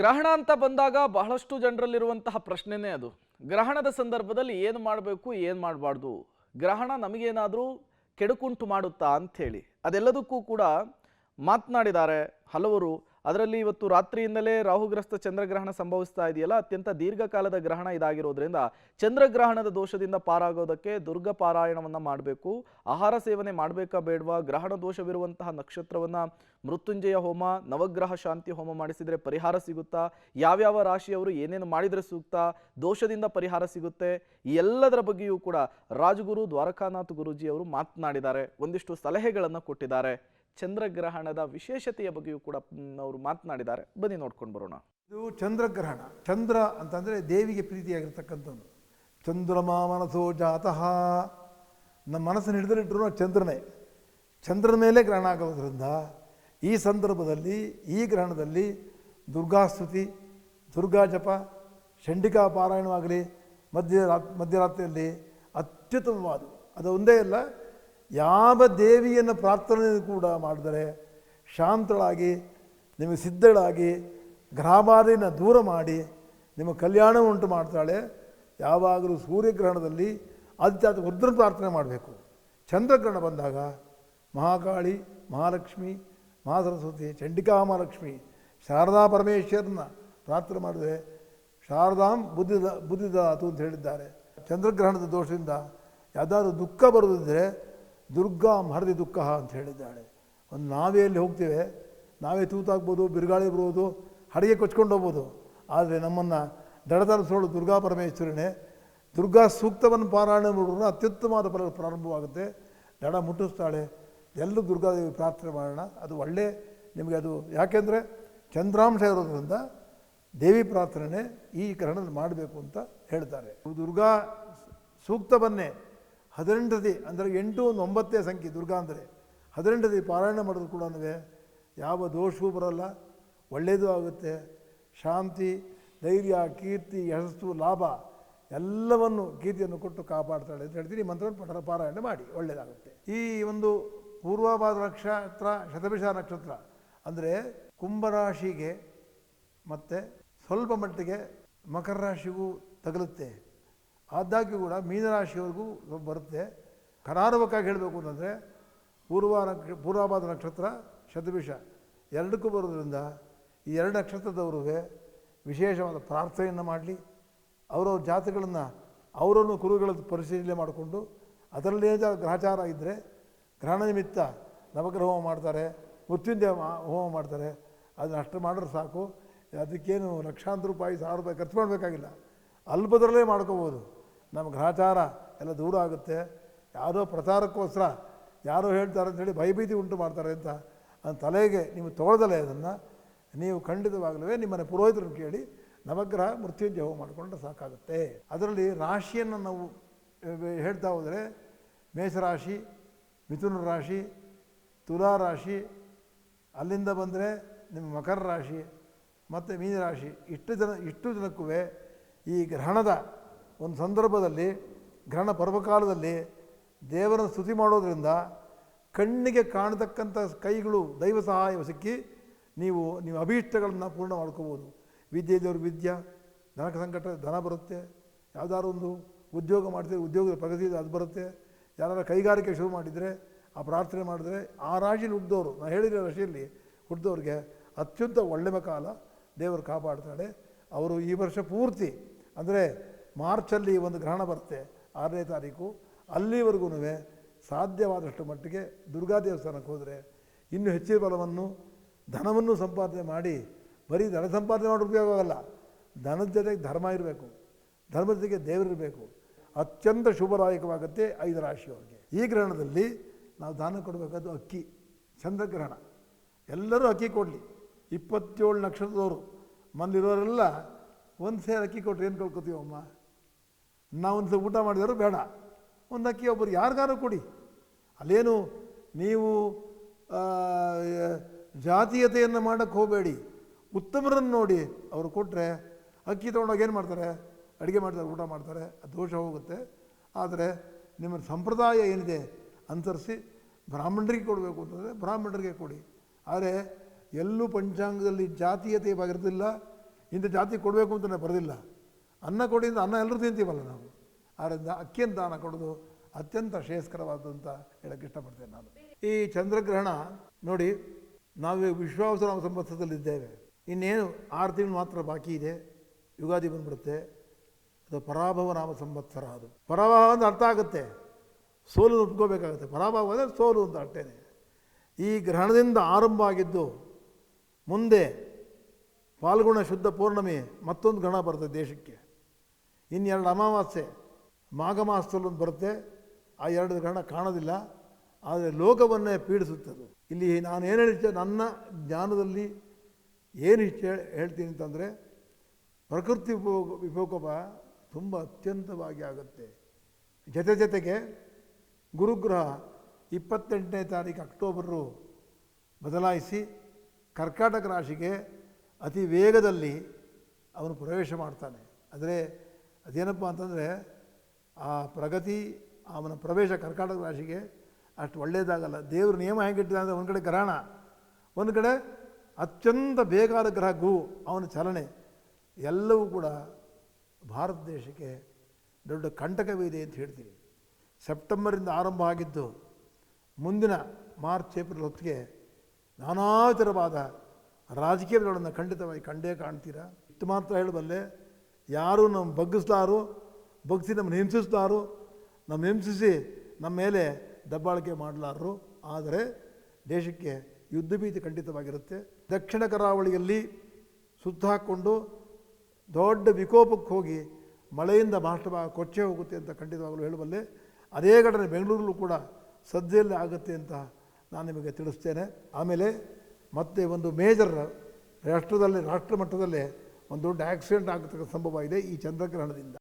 ಗ್ರಹಣ ಅಂತ ಬಂದಾಗ ಬಹಳಷ್ಟು ಜನರಲ್ಲಿರುವಂತಹ ಪ್ರಶ್ನೆನೇ ಅದು. ಗ್ರಹಣದ ಸಂದರ್ಭದಲ್ಲಿ ಏನು ಮಾಡಬೇಕು, ಏನು ಮಾಡಬಾರ್ದು? ಗ್ರಹಣ ನಮಗೇನಾದರೂ ಕೆಡುಕುಂಟು ಮಾಡುತ್ತಾ ಅಂಥೇಳಿ ಅದೆಲ್ಲದಕ್ಕೂ ಕೂಡ ಮಾತನಾಡಿದ್ದಾರೆ ಹಲವರು. ಅದರಲ್ಲಿ ಇವತ್ತು ರಾತ್ರಿಯಿಂದಲೇ ರಾಹುಗ್ರಸ್ತ ಚಂದ್ರಗ್ರಹಣ ಸಂಭವಿಸ್ತಾ ಇದೆಯಲ್ಲ, ಅತ್ಯಂತ ದೀರ್ಘಕಾಲದ ಗ್ರಹಣ ಇದಾಗಿರೋದ್ರಿಂದ ಚಂದ್ರಗ್ರಹಣದ ದೋಷದಿಂದ ಪಾರಾಗೋದಕ್ಕೆ ದುರ್ಗ ಪಾರಾಯಣವನ್ನು ಮಾಡಬೇಕು. ಆಹಾರ ಸೇವನೆ ಮಾಡಬೇಕಾ ಬೇಡವಾ? ಗ್ರಹಣ ದೋಷವಿರುವಂತಹ ನಕ್ಷತ್ರವನ್ನು ಮೃತ್ಯುಂಜಯ ಹೋಮ, ನವಗ್ರಹ ಶಾಂತಿ ಹೋಮ ಮಾಡಿಸಿದರೆ ಪರಿಹಾರ ಸಿಗುತ್ತಾ? ಯಾವ್ಯಾವ ರಾಶಿಯವರು ಏನೇನು ಮಾಡಿದರೆ ಸೂಕ್ತ? ದೋಷದಿಂದ ಪರಿಹಾರ ಸಿಗುತ್ತೆ? ಈ ಎಲ್ಲದರ ಬಗ್ಗೆಯೂ ಕೂಡ ರಾಜಗುರು ದ್ವಾರಕಾನಾಥ್ ಗುರೂಜಿ ಅವರು ಮಾತನಾಡಿದ್ದಾರೆ, ಒಂದಿಷ್ಟು ಸಲಹೆಗಳನ್ನು ಕೊಟ್ಟಿದ್ದಾರೆ. ಚಂದ್ರಗ್ರಹಣದ ವಿಶೇಷತೆಯ ಬಗ್ಗೆಯೂ ಕೂಡ ಅವರು ಮಾತನಾಡಿದ್ದಾರೆ. ಬನ್ನಿ ನೋಡ್ಕೊಂಡು ಬರೋಣ. ಇದು ಚಂದ್ರಗ್ರಹಣ. ಚಂದ್ರ ಅಂತಂದರೆ ದೇವಿಗೆ ಪ್ರೀತಿಯಾಗಿರ್ತಕ್ಕಂಥದ್ದು. ಚಂದ್ರಮಾ ಮನಸೋ ಜಾತಃ, ನಮ್ಮ ಮನಸ್ಸನ್ನು ಹಿಡಿದಿಟ್ಟರು ಚಂದ್ರನೇ. ಚಂದ್ರನ ಮೇಲೆ ಗ್ರಹಣ ಆಗೋದ್ರಿಂದ ಈ ಸಂದರ್ಭದಲ್ಲಿ, ಈ ಗ್ರಹಣದಲ್ಲಿ ದುರ್ಗಾಸ್ತುತಿ, ದುರ್ಗಾ ಜಪ, ಚಂಡಿಕಾ ಪಾರಾಯಣವಾಗಲಿ ಮಧ್ಯರಾತ್ರಿಯಲ್ಲಿ ಅತ್ಯುತ್ತಮವಾದ. ಅದು ಒಂದೇ ಅಲ್ಲ, ಯಾವ ದೇವಿಯನ್ನು ಪ್ರಾರ್ಥನೆ ಕೂಡ ಮಾಡಿದರೆ ಶಾಂತಳಾಗಿ, ನಿಮಗೆ ಸಿದ್ಧಳಾಗಿ, ಗ್ರಹಬಾಧೆಯನ್ನು ದೂರ ಮಾಡಿ ನಿಮ್ಮ ಕಲ್ಯಾಣ ಉಂಟು ಮಾಡ್ತಾಳೆ. ಯಾವಾಗಲೂ ಸೂರ್ಯಗ್ರಹಣದಲ್ಲಿ ಆದಿತ್ಯ ರುದ್ರನ ಪ್ರಾರ್ಥನೆ ಮಾಡಬೇಕು. ಚಂದ್ರಗ್ರಹಣ ಬಂದಾಗ ಮಹಾಕಾಳಿ, ಮಹಾಲಕ್ಷ್ಮಿ, ಮಹಾಸರಸ್ವತಿ, ಚಂಡಿಕಾ ಮಹಾಲಕ್ಷ್ಮಿ, ಶಾರದಾ ಪರಮೇಶ್ವರನ ಪ್ರಾರ್ಥನೆ ಮಾಡಿದರೆ ಶಾರದಾಂ ಬುದ್ಧಿದಾತು ಅಂತ ಹೇಳಿದ್ದಾರೆ. ಚಂದ್ರಗ್ರಹಣದ ದೋಷದಿಂದ ಯಾವುದಾದ್ರೂ ದುಃಖ ಬರುವುದಿದ್ದರೆ ದುರ್ಗಾಂ ಹರದಿ ದುಃಖ ಅಂತ ಹೇಳಿದ್ದಾಳೆ. ಒಂದು ನಾವೆಯಲ್ಲಿ ಹೋಗ್ತೇವೆ, ನಾವೇ ತೂತಾಗ್ಬೋದು, ಬಿರುಗಾಳಿ ಬರ್ಬೋದು, ಹಡಿಗೆ ಕೊಚ್ಕೊಂಡು ಹೋಗ್ಬೋದು. ಆದರೆ ನಮ್ಮನ್ನು ದಡತರಿಸೋಳು ದುರ್ಗಾ ಪರಮೇಶ್ವರನೇ. ದುರ್ಗಾ ಸೂಕ್ತವನ್ನು ಪಾರಾಯಣ ಮಾಡೋಣ ಅತ್ಯುತ್ತಮವಾದ ಫಲ ಪ್ರಾರಂಭವಾಗುತ್ತೆ. ದಡ ಮುಟ್ಟಿಸ್ತಾಳೆ. ಎಲ್ಲರೂ ದುರ್ಗಾದೇವಿ ಪ್ರಾರ್ಥನೆ ಮಾಡೋಣ, ಅದು ಒಳ್ಳೆ ನಿಮಗೆ. ಅದು ಯಾಕೆಂದರೆ ಚಂದ್ರಾಂಶ ಇರೋದ್ರಿಂದ ದೇವಿ ಪ್ರಾರ್ಥನೆ ಈ ಗ್ರಹಣದಲ್ಲಿ ಮಾಡಬೇಕು ಅಂತ ಹೇಳ್ತಾರೆ. ದುರ್ಗಾ ಸೂಕ್ತವನ್ನೇ 18 ಅಂದರೆ 8 1 9 ಸಂಖ್ಯೆ ದುರ್ಗಾ ಅಂದರೆ 18 ಪಾರಾಯಣ ಮಾಡೋದು ಕೂಡ ಯಾವ ದೋಷವೂ ಬರೋಲ್ಲ, ಒಳ್ಳೆಯದು ಆಗುತ್ತೆ. ಶಾಂತಿ, ಧೈರ್ಯ, ಕೀರ್ತಿ, ಯಶಸ್ಸು, ಲಾಭ ಎಲ್ಲವನ್ನು ಕೀರ್ತಿಯನ್ನು ಕೊಟ್ಟು ಕಾಪಾಡ್ತಾಳೆ ಅಂತ ಹೇಳ್ತೀನಿ. ಮಂತ್ರವನ್ನು ಪಾರಾಯಣ ಮಾಡಿ, ಒಳ್ಳೆಯದಾಗುತ್ತೆ. ಈ ಒಂದು ಪೂರ್ವಭಾದ ನಕ್ಷತ್ರ, ಶತಭಿಷ ನಕ್ಷತ್ರ ಅಂದರೆ ಕುಂಭರಾಶಿಗೆ ಮತ್ತು ಸ್ವಲ್ಪ ಮಟ್ಟಿಗೆ ಮಕರ ರಾಶಿಗೂ ತಗಲುತ್ತೆ. ಆದಾಗ್ಯೂ ಕೂಡ ಮೀನರಾಶಿಯವರೆಗೂ ಬರುತ್ತೆ. ಕರಾರುವಕ್ಕಾಗಿ ಹೇಳಬೇಕು ಅಂತಂದರೆ ಪೂರ್ವಭಾದ ನಕ್ಷತ್ರ, ಶತಭಿಷ ಎರಡಕ್ಕೂ ಬರೋದ್ರಿಂದ ಈ ಎರಡು ನಕ್ಷತ್ರದವರು ವಿಶೇಷವಾದ ಪ್ರಾರ್ಥನೆಯನ್ನು ಮಾಡಲಿ. ಅವರವ್ರ ಜಾತಗಳನ್ನು ಅವರನ್ನು ಕುರುಗಳ ಪರಿಶೀಲನೆ ಮಾಡಿಕೊಂಡು ಅದರಲ್ಲೇ ಗ್ರಹಚಾರ ಇದ್ದರೆ ಗ್ರಹಣ ನಿಮಿತ್ತ ನವಗ್ರಹ ಹೋಮ ಮಾಡ್ತಾರೆ, ಮೃತ್ಯುಂಜಯ ಹೋಮ ಮಾಡ್ತಾರೆ. ಅದನ್ನ ಅಷ್ಟು ಮಾಡಿದ್ರೆ ಸಾಕು. ಅದಕ್ಕೇನು ಲಕ್ಷಾಂತರ ರೂಪಾಯಿ, 1000 ರೂಪಾಯಿ ಖರ್ಚು ಮಾಡಬೇಕಾಗಿಲ್ಲ, ಅಲ್ಪದರಲ್ಲೇ ಮಾಡ್ಕೋಬೋದು. ನಮ್ಮ ಗ್ರಹಚಾರ ಎಲ್ಲ ದೂರ ಆಗುತ್ತೆ. ಯಾವುದೋ ಪ್ರಚಾರಕ್ಕೋಸ್ಕರ ಯಾರೋ ಹೇಳ್ತಾರೆ ಅಂಥೇಳಿ ಭಯಭೀತಿ ಉಂಟು ಮಾಡ್ತಾರೆ ಅಂತ ತಲೆಗೆ ನೀವು ತೊಗೊಳ್ದಲೇ ಅದನ್ನು ನೀವು ಖಂಡಿತವಾಗಲೂ ನಿಮ್ಮನೆ ಪುರೋಹಿತರನ್ನು ಕೇಳಿ ನವಗ್ರಹ ಮೃತ್ಯುಂಜಯ ಹೋಮ ಮಾಡಿಕೊಂಡ್ರೆ ಸಾಕಾಗುತ್ತೆ. ಅದರಲ್ಲಿ ರಾಶಿಯನ್ನು ನಾವು ಹೇಳ್ತಾ ಹೋದರೆ ಮೇಷರಾಶಿ, ಮಿಥುನ ರಾಶಿ, ತುಲಾ ರಾಶಿ, ಅಲ್ಲಿಂದ ಬಂದರೆ ನಿಮ್ಮ ಮಕರ ರಾಶಿ ಮತ್ತು ಮೀನರಾಶಿ, ಇಷ್ಟು ಜನಕ್ಕೂ ಈ ಗ್ರಹಣದ ಒಂದು ಸಂದರ್ಭದಲ್ಲಿ, ಗ್ರಹಣ ಪರ್ವಕಾಲದಲ್ಲಿ ದೇವರನ್ನು ಸ್ತುತಿ ಮಾಡೋದ್ರಿಂದ ಕಣ್ಣಿಗೆ ಕಾಣತಕ್ಕಂಥ ಕೈಗಳು ದೈವ ಸಹಾಯ ಸಿಕ್ಕಿ ನೀವು ಅಭೀಷ್ಟಗಳನ್ನು ಪೂರ್ಣ ಮಾಡ್ಕೋಬೋದು. ವಿದ್ಯೆ ಇದ್ದವ್ರಿಗೆ ವಿದ್ಯೆ, ಧನಕ ಸಂಕಟ ಧನ ಬರುತ್ತೆ. ಯಾವುದಾದ್ರು ಒಂದು ಉದ್ಯೋಗ ಮಾಡ್ತಿದ್ರೆ ಉದ್ಯೋಗದ ಪ್ರಗತಿ ಅದು ಬರುತ್ತೆ. ಯಾರು ಕೈಗಾರಿಕೆ ಶುರು ಮಾಡಿದರೆ ಆ ಪ್ರಾರ್ಥನೆ ಮಾಡಿದ್ರೆ ಆ ರಾಶಿಯಲ್ಲಿ ಹುಟ್ಟಿದವರು, ನಾನು ಹೇಳಿರೋ ರಾಶಿಯಲ್ಲಿ ಹುಟ್ಟಿದವ್ರಿಗೆ ಅತ್ಯಂತ ಒಳ್ಳೆಯ ಕಾಲ ದೇವರು ಕಾಪಾಡ್ತಾಳೆ. ಅವರು ಈ ವರ್ಷ ಪೂರ್ತಿ ಅಂದರೆ ಮಾರ್ಚಲ್ಲಿ ಒಂದು ಗ್ರಹಣ ಬರುತ್ತೆ 6ನೇ ತಾರೀಕು, ಅಲ್ಲಿವರೆಗೂ ಸಾಧ್ಯವಾದಷ್ಟು ಮಟ್ಟಿಗೆ ದುರ್ಗಾ ದೇವಸ್ಥಾನಕ್ಕೆ ಹೋದರೆ ಇನ್ನೂ ಹೆಚ್ಚಿನ ಬಲವನ್ನು, ಧನವನ್ನು ಸಂಪಾದನೆ ಮಾಡಿ, ಬರೀ ಧನ ಸಂಪಾದನೆ ಮಾಡೋ ಉಪಯೋಗ ಆಗಲ್ಲ, ಧನದ ಜೊತೆಗೆ ಧರ್ಮ ಇರಬೇಕು, ಧರ್ಮದ ಜೊತೆಗೆ ದೇವರಿರಬೇಕು. ಅತ್ಯಂತ ಶುಭದಾಯಕವಾಗುತ್ತೆ 5 ರಾಶಿಯವರಿಗೆ. ಈ ಗ್ರಹಣದಲ್ಲಿ ನಾವು ದಾನ ಕೊಡಬೇಕಾದ್ದು ಅಕ್ಕಿ. ಚಂದ್ರಗ್ರಹಣ ಎಲ್ಲರೂ ಅಕ್ಕಿ ಕೊಡಲಿ. 27 ನಕ್ಷತ್ರದವರು ಮನೇಲಿರೋರೆಲ್ಲ ಒಂದು ಸೇರು ಅಕ್ಕಿ ಕೊಟ್ಟರೆ ಏನು ಕಳ್ಕೊತೀವಮ್ಮ? ನಾವೊಂದು ಊಟ ಮಾಡಿದವರು ಬೇಡ, ಒಂದು ಅಕ್ಕಿ ಒಬ್ಬರು ಯಾರಿಗಾರು ಕೊಡಿ. ಅಲ್ಲೇನು ನೀವು ಜಾತೀಯತೆಯನ್ನು ಮಾಡೋಕ್ಕೆ ಹೋಗಬೇಡಿ, ಉತ್ತಮರನ್ನು ನೋಡಿ ಅವರು ಕೊಟ್ಟರೆ ಅಕ್ಕಿ ತೊಗೊಂಡೋಗಿ ಏನು ಮಾಡ್ತಾರೆ? ಅಡುಗೆ ಮಾಡ್ತಾರೆ, ಊಟ ಮಾಡ್ತಾರೆ, ಅದು ದೋಷ ಹೋಗುತ್ತೆ. ಆದರೆ ನಿಮ್ಮ ಸಂಪ್ರದಾಯ ಏನಿದೆ ಅನುಸರಿಸಿ ಬ್ರಾಹ್ಮಣರಿಗೆ ಕೊಡಬೇಕು ಅಂತಂದರೆ ಬ್ರಾಹ್ಮಣರಿಗೆ ಕೊಡಿ. ಆದರೆ ಎಲ್ಲೂ ಪಂಚಾಂಗದಲ್ಲಿ ಜಾತೀಯತೆ ಬಗೆದಿಲ್ಲ, ಇಂಥ ಜಾತಿ ಕೊಡಬೇಕು ಅಂತ ನಾನು ಬರೆದಿಲ್ಲ. ಅನ್ನ ಕೊಡಿ ಅಂತ ಅನ್ನ ಎಲ್ಲರೂ ತಿಂತೀವಲ್ಲ ನಾವು. ಆದ್ದರಿಂದ ಅಕ್ಕಿಯನ್ನು ದಾನ ಕೊಡೋದು ಅತ್ಯಂತ ಶ್ರೇಯಸ್ಕರವಾದ್ದು ಅಂತ ಹೇಳಕ್ಕೆ ಇಷ್ಟಪಡ್ತೇನೆ ನಾನು. ಈ ಚಂದ್ರಗ್ರಹಣ ನೋಡಿ, ನಾವು ವಿಶ್ವಾವಸು ನಾಮ ಸಂವತ್ಸರದಲ್ಲಿದ್ದೇವೆ. ಇನ್ನೇನು 6 ತಿಂಗಳು ಮಾತ್ರ ಬಾಕಿ ಇದೆ, ಯುಗಾದಿ ಬಂದ್ಬಿಡುತ್ತೆ. ಅದು ಪರಾಭವ ನಾಮ ಸಂವತ್ಸರ. ಅದು ಪರಾಭವ ಅಂತ ಅರ್ಥ ಆಗುತ್ತೆ, ಸೋಲು ಒಪ್ಕೋಬೇಕಾಗುತ್ತೆ. ಪರಾಭವ ಅಂದರೆ ಸೋಲು ಅಂತ ಅಷ್ಟೇನೆ. ಈ ಗ್ರಹಣದಿಂದ ಆರಂಭ ಆಗಿದ್ದು ಮುಂದೆ ಫಾಲ್ಗುಣ ಶುದ್ಧ ಪೌರ್ಣಮಿ ಮತ್ತೊಂದು ಗ್ರಹಣ ಬರುತ್ತೆ ದೇಶಕ್ಕೆ. ಇನ್ನೆರಡು ಅಮಾವಾಸ್ಯೆ ಮಾಘ ಮಾಸದಲ್ಲೊಂದು ಬರುತ್ತೆ. ಆ 2 ಗ್ರಹಣ ಕಾಣೋದಿಲ್ಲ, ಆದರೆ ಲೋಕವನ್ನೇ ಪೀಡಿಸುತ್ತದು. ಇಲ್ಲಿ ನಾನು ಏನು ಹೇಳ್ತೇನೆ, ನನ್ನ ಜ್ಞಾನದಲ್ಲಿ ಏನು ಹೇಳ್ತೀನಿ ಅಂತಂದರೆ, ಪ್ರಕೃತಿ ವಿಕೋಪ ತುಂಬ ಅತ್ಯಂತವಾಗಿ ಆಗುತ್ತೆ. ಜೊತೆಗೆ ಗುರುಗ್ರಹ 28ನೇ ತಾರೀಕು ಅಕ್ಟೋಬರು ಬದಲಾಯಿಸಿ ಕರ್ಕಾಟಕ ರಾಶಿಗೆ ಅತಿ ವೇಗದಲ್ಲಿ ಅವನು ಪ್ರವೇಶ ಮಾಡ್ತಾನೆ. ಆದರೆ ಅದೇನಪ್ಪ ಅಂತಂದರೆ, ಆ ಪ್ರಗತಿ, ಅವನ ಪ್ರವೇಶ ಕರ್ಕಾಟಕ ರಾಶಿಗೆ ಅಷ್ಟು ಒಳ್ಳೆಯದಾಗಲ್ಲ. ದೇವರು ನಿಯಮ ಹೆಂಗಿಟ್ಟಿದೆ ಅಂದರೆ, ಒಂದು ಕಡೆ ಗ್ರಹಣ, ಒಂದು ಕಡೆ ಅತ್ಯಂತ ಬೇಕಾದ ಗ್ರಹ ಗು, ಅವನ ಚಲನೆ, ಎಲ್ಲವೂ ಕೂಡ ಭಾರತ ದೇಶಕ್ಕೆ ದೊಡ್ಡ ಕಂಟಕವಿದೆ ಅಂತ ಹೇಳ್ತೀವಿ. ಸೆಪ್ಟೆಂಬರಿಂದ ಆರಂಭ ಆಗಿದ್ದು ಮುಂದಿನ ಮಾರ್ಚ್ ಏಪ್ರಿಲ್ ಹೊತ್ತಿಗೆ ನಾನಾ ಥರವಾದ ರಾಜಕೀಯಗಳನ್ನು ಖಂಡಿತವಾಗಿ ಕಂಡೇ ಕಾಣ್ತೀರಾ. ಇಷ್ಟು ಮಾತ್ರ ಹೇಳಬಲ್ಲೆ, ಯಾರೂ ನಮ್ಮ ಬಗ್ಗಿಸಿ ನಮ್ಮನ್ನು ಹಿಂಸಿಸ್ತಾರೋ, ನಮ್ಮ ಹಿಂಸಿಸಿ ನಮ್ಮ ಮೇಲೆ ದಬ್ಬಾಳಿಕೆ ಮಾಡಲಾರರು. ಆದರೆ ದೇಶಕ್ಕೆ ಯುದ್ಧ ಭೀತಿ ಖಂಡಿತವಾಗಿರುತ್ತೆ. ದಕ್ಷಿಣ ಕರಾವಳಿಯಲ್ಲಿ ಸುತ್ತ ಹಾಕ್ಕೊಂಡು ದೊಡ್ಡ ವಿಕೋಪಕ್ಕೆ ಹೋಗಿ ಮಳೆಯಿಂದ ಬಹಳಷ್ಟು ಭಾಗ ಕೊಚ್ಚೆ ಹೋಗುತ್ತೆ ಅಂತ ಖಂಡಿತವಾಗಲೂ ಹೇಳಬಲ್ಲೆ. ಅದೇ ಘಟನೆ ಬೆಂಗಳೂರಲ್ಲೂ ಕೂಡ ಸದ್ಯದಲ್ಲೇ ಆಗುತ್ತೆ ಅಂತ ನಾನು ನಿಮಗೆ ತಿಳಿಸ್ತೇನೆ. ಆಮೇಲೆ ಮತ್ತೆ ಒಂದು ಮೇಜರ್ ರಾಷ್ಟ್ರ ಮಟ್ಟದಲ್ಲೇ ಒಂದು ದೊಡ್ಡ ಆಕ್ಸಿಡೆಂಟ್ ಆಗತಕ್ಕ ಸಂಭವ ಇದೆ ಈ ಚಂದ್ರಗ್ರಹಣದಿಂದ.